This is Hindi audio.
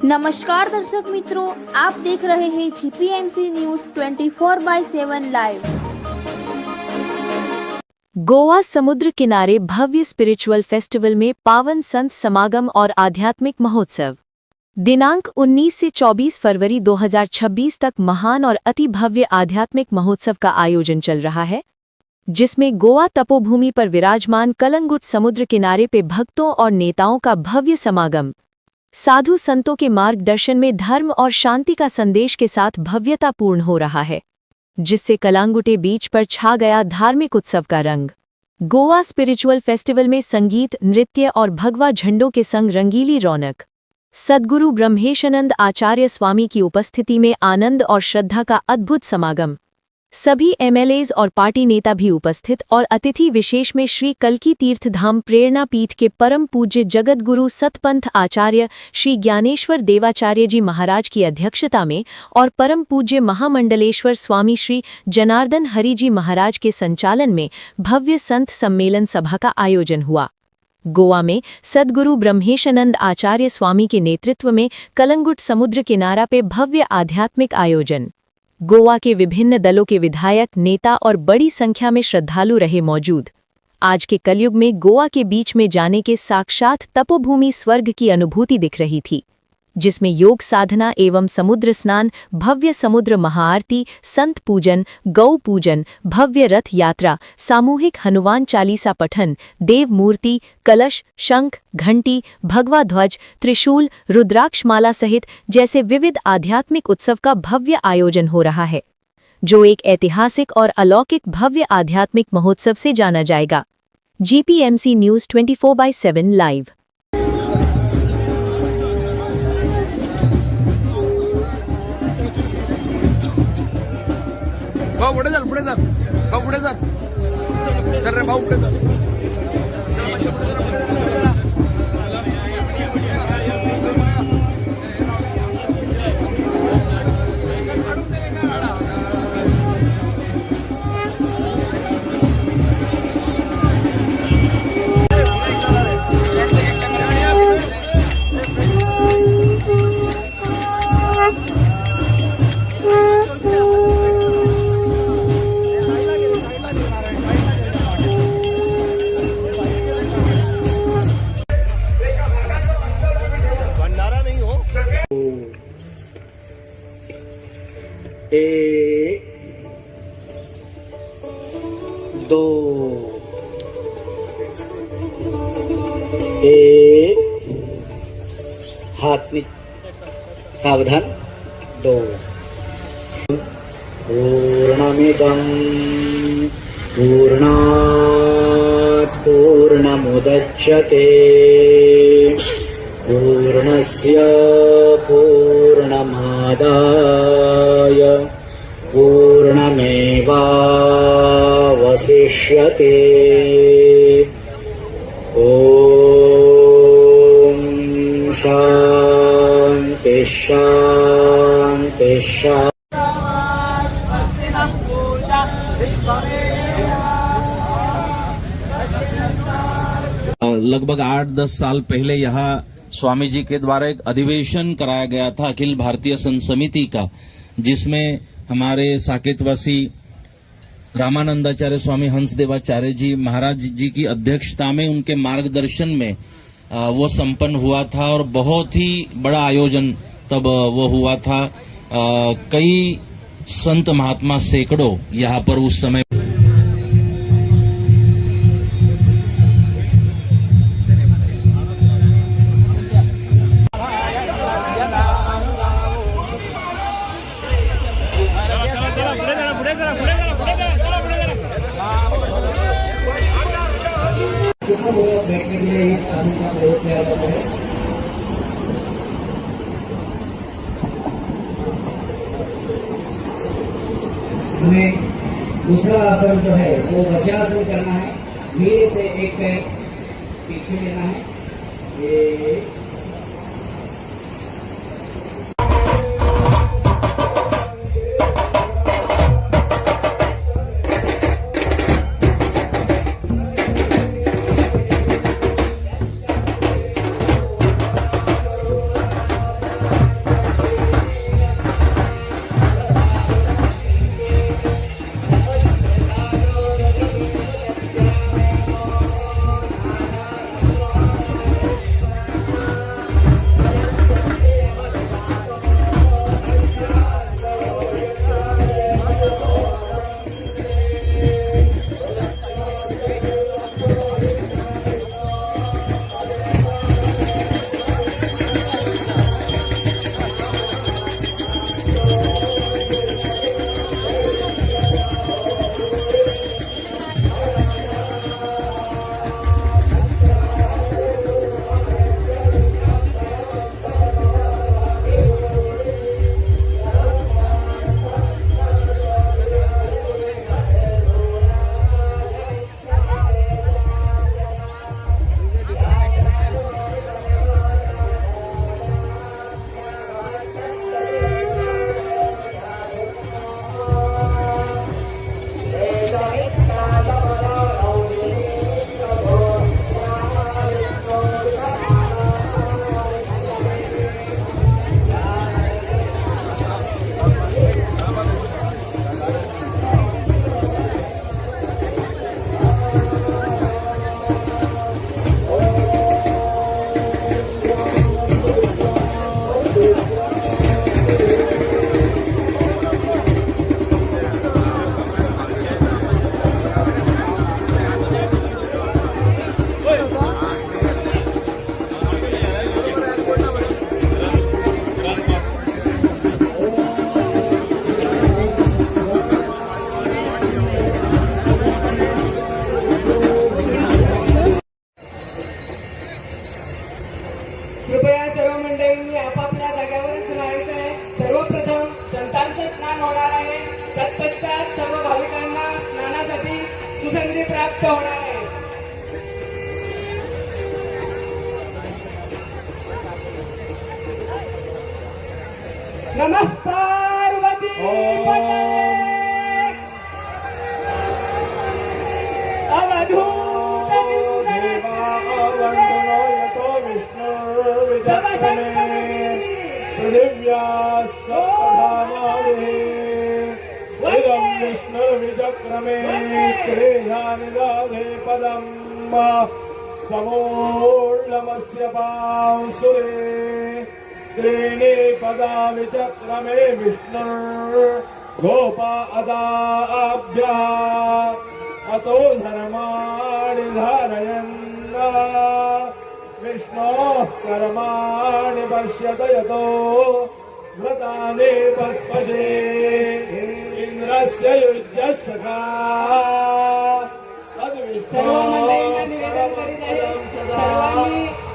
नमस्कार दर्शक मित्रों, आप देख रहे हैं जीपीएमसी न्यूज 24/7 लाइव। गोवा समुद्र किनारे भव्य स्पिरिचुअल फेस्टिवल में पावन संत समागम और आध्यात्मिक महोत्सव। दिनांक 19 से 24 फरवरी 2026 तक महान और अति भव्य आध्यात्मिक महोत्सव का आयोजन चल रहा है, जिसमें गोवा तपोभूमि पर विराजमान कलंगुट समुद्र किनारे पे भक्तों और नेताओं का भव्य समागम साधु संतों के मार्गदर्शन में धर्म और शांति का संदेश के साथ भव्यतापूर्ण हो रहा है, जिससे कलांगुटे बीच पर छा गया धार्मिक उत्सव का रंग। गोवा स्पिरिचुअल फेस्टिवल में संगीत, नृत्य और भगवा झंडों के संग रंगीली रौनक। सद्गुरु ब्रह्मेशानंद आचार्य स्वामी की उपस्थिति में आनंद और श्रद्धा का अद्भुत समागम। सभी एमएलएज और पार्टी नेता भी उपस्थित और अतिथि विशेष में श्री कल्की तीर्थ धाम प्रेरणा पीठ के परम पूज्य जगतगुरु सतपंथ आचार्य श्री ज्ञानेश्वर देवाचार्य जी महाराज की अध्यक्षता में और परम पूज्य महामंडलेश्वर स्वामी श्री जनार्दन हरि जी महाराज के संचालन में भव्य संत सम्मेलन सभा का आयोजन हुआ। गोवा में सद्गुरु ब्रह्मेशानंद आचार्य स्वामी के नेतृत्व में कलंगुट समुद्र किनारा पे भव्य आध्यात्मिक आयोजन। गोवा के विभिन्न दलों के विधायक, नेता और बड़ी संख्या में श्रद्धालु रहे मौजूद। आज के कलयुग में गोवा के बीच में जाने के साक्षात तपोभूमि स्वर्ग की अनुभूति दिख रही थी, जिसमें योग साधना एवं समुद्र स्नान, भव्य समुद्र महाआरती, संत पूजन, गौ पूजन, भव्य रथ यात्रा, सामूहिक हनुमान चालीसा पठन, देव मूर्ति, कलश, शंख, घंटी, भगवा ध्वज, त्रिशूल, रुद्राक्षमाला सहित जैसे विविध आध्यात्मिक उत्सव का भव्य आयोजन हो रहा है, जो एक ऐतिहासिक और अलौकिक भव्य आध्यात्मिक महोत्सव से जाना जाएगा। जीपीएमसी न्यूज 24/7 लाइव। भाऊ पुढे जा, पुढे जा, भाऊ पुढे जा, चल रे भाऊ पुढे जा। एक, दो, एक, हाथ में सावधान, दो। पूर्णमिदं पूर्णात् पूर्णमुदच्यते पूर्णस्य पूर्णमादाय पूर्णमेवावशिष्यते। ॐ शान्ति शान्ति शान्ति। लगभग 8-10 साल पहले यहाँ स्वामी जी के द्वारा एक अधिवेशन कराया गया था अखिल भारतीय संत समिति का, जिसमें हमारे साकेतवासी रामानंदाचार्य स्वामी हंसदेवाचार्य जी महाराज जी की अध्यक्षता में, उनके मार्गदर्शन में वो संपन्न हुआ था और बहुत ही बड़ा आयोजन तब वो हुआ था। कई संत महात्मा सैकड़ों यहाँ पर उस समय बैठने के लिए इस आसन का प्रयोग किया जाता है। हमें दूसरा आसन जो है वो वज्रासन करना है। धीरे से एक पैर पीछे लेना है। ये नमः पार्वती पतये अवधूत पृथिव्या सप्तधामानि इदं विष्णुर्विचक्रमे त्रेधानि दाधे पदं समोल्लमस्य पांसुरे त्रीणि पदा विचक्रमे विष्णुर्गोपा अदाभ्यः अतो धर्माणि धारयन् विष्णोः कर्माणि पश्यत यतो व्रतानि पस्पशे इन्द्रस्य युज्यः सखा तद्विष्णोः परमं पदं सदा